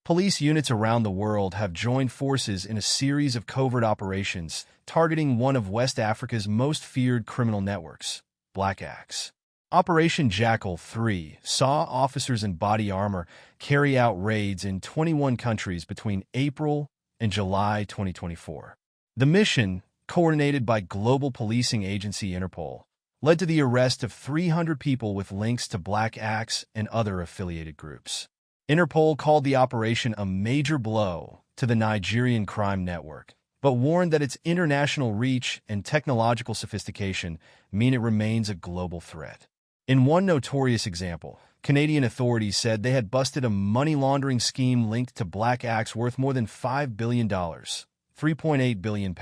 Police units around the world have joined forces in a series of covert operations targeting one of West Africa's most feared criminal networks, Black Axe. Operation Jackal 3 saw officers in body armor carry out raids in 21 countries between April and July 2024. The mission, coordinated by global policing agency Interpol, led to the arrest of 300 people with links to Black Axe and other affiliated groups. Interpol called the operation a major blow to the Nigerian crime network, but warned that its international reach and technological sophistication mean it remains a global threat. In one notorious example, Canadian authorities said they had busted a money laundering scheme linked to Black Axe worth more than $5 billion, £3.8 billion,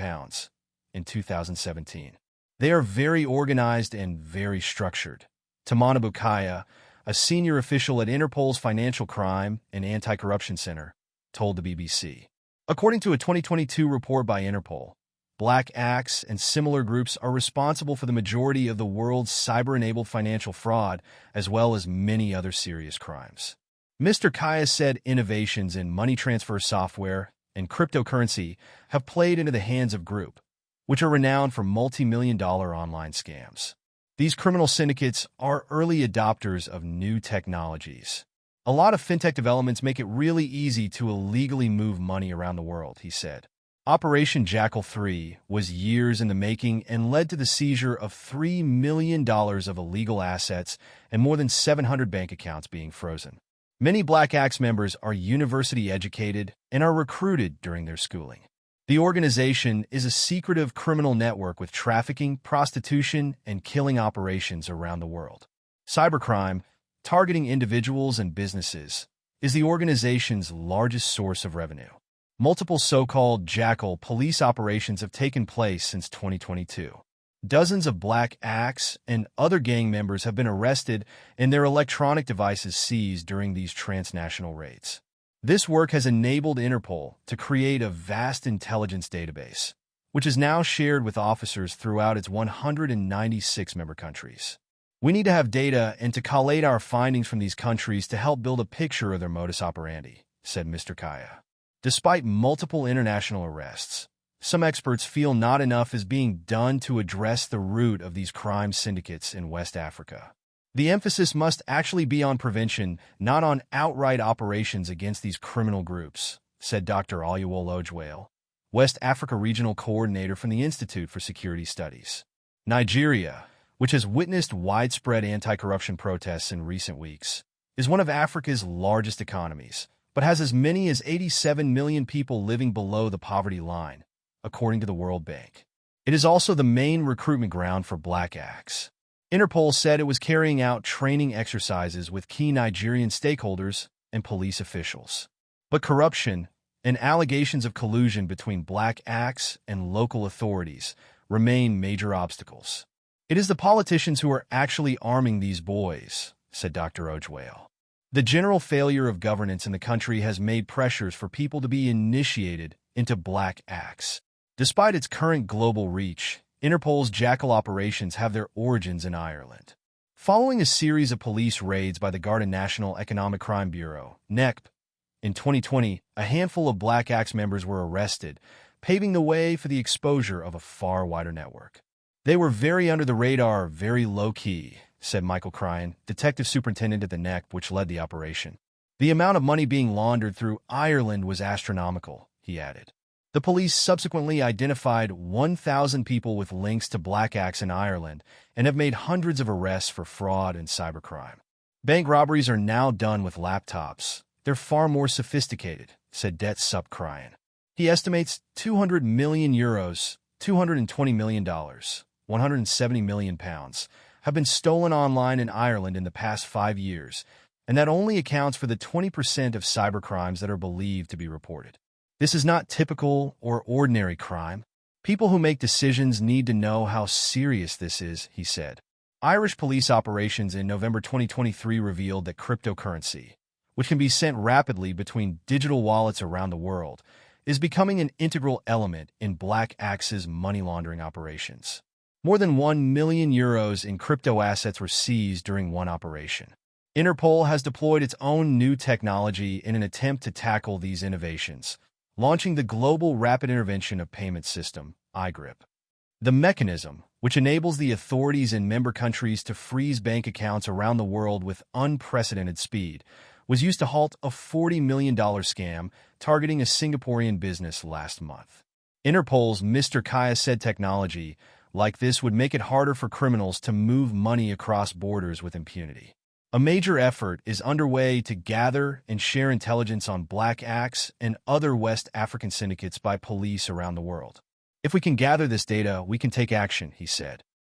in 2017. They are very organized and very structured. Tamana Bukaya, a senior official at Interpol's Financial Crime and Anti-Corruption Center, told the BBC. According to a 2022 report by Interpol, Black Axe and similar groups are responsible for the majority of the world's cyber-enabled financial fraud, as well as many other serious crimes. Mr. Kaya said innovations in money transfer software and cryptocurrency have played into the hands of group, which are renowned for multi-million-dollar online scams. These criminal syndicates are early adopters of new technologies. A lot of fintech developments make it really easy to illegally move money around the world, he said. Operation Jackal 3 was years in the making and led to the seizure of $3 million of illegal assets and more than 700 bank accounts being frozen. Many Black Axe members are university-educated and are recruited during their schooling. The organization is a secretive criminal network with trafficking, prostitution, and killing operations around the world. Cybercrime, targeting individuals and businesses, is the organization's largest source of revenue. Multiple so-called Jackal police operations have taken place since 2022. Dozens of Black Axe and other gang members have been arrested and their electronic devices seized during these transnational raids. This work has enabled Interpol to create a vast intelligence database, which is now shared with officers throughout its 196 member countries. We need to have data and to collate our findings from these countries to help build a picture of their modus operandi, said Mr. Kaya. Despite multiple international arrests, some experts feel not enough is being done to address the root of these crime syndicates in West Africa. The emphasis must actually be on prevention, not on outright operations against these criminal groups, said Dr. Oluwole Ojwale, West Africa Regional Coordinator from the Institute for Security Studies. Nigeria, which has witnessed widespread anti-corruption protests in recent weeks, is one of Africa's largest economies, but has as many as 87 million people living below the poverty line, according to the World Bank. It is also the main recruitment ground for Black Axe. Interpol said it was carrying out training exercises with key Nigerian stakeholders and police officials. But corruption and allegations of collusion between Black Axe and local authorities remain major obstacles. It is the politicians who are actually arming these boys, said Dr. Ojwale. The general failure of governance in the country has made pressures for people to be initiated into Black Axe. Despite its current global reach, Interpol's Jackal operations have their origins in Ireland. Following a series of police raids by the Garda National Economic Crime Bureau, NECP, in 2020, a handful of Black Axe members were arrested, paving the way for the exposure of a far wider network. They were very under the radar, very low-key, said Michael Cryan, detective superintendent at the NECP, which led the operation. The amount of money being laundered through Ireland was astronomical, he added. The police subsequently identified 1,000 people with links to Black Axe in Ireland and have made hundreds of arrests for fraud and cybercrime. Bank robberies are now done with laptops. They're far more sophisticated, said Det Sup Cryan. He estimates €200 million, $220 million, £170 million, have been stolen online in Ireland in the past 5 years, and that only accounts for the 20% of cybercrimes that are believed to be reported. This is not typical or ordinary crime. People who make decisions need to know how serious this is, he said. Irish police operations in November 2023 revealed that cryptocurrency, which can be sent rapidly between digital wallets around the world, is becoming an integral element in Black Axe's money laundering operations. More than €1 million in crypto assets were seized during one operation. Interpol has deployed its own new technology in an attempt to tackle these innovations, launching the Global Rapid Intervention of Payment System, IGRIP. The mechanism, which enables the authorities in member countries to freeze bank accounts around the world with unprecedented speed, was used to halt a $40 million scam targeting a Singaporean business last month. Interpol's Mr. Kaya said technology like this would make it harder for criminals to move money across borders with impunity. A major effort is underway to gather and share intelligence on black acts and other West African syndicates by police around the world. If we can gather this data, we can take action, he said.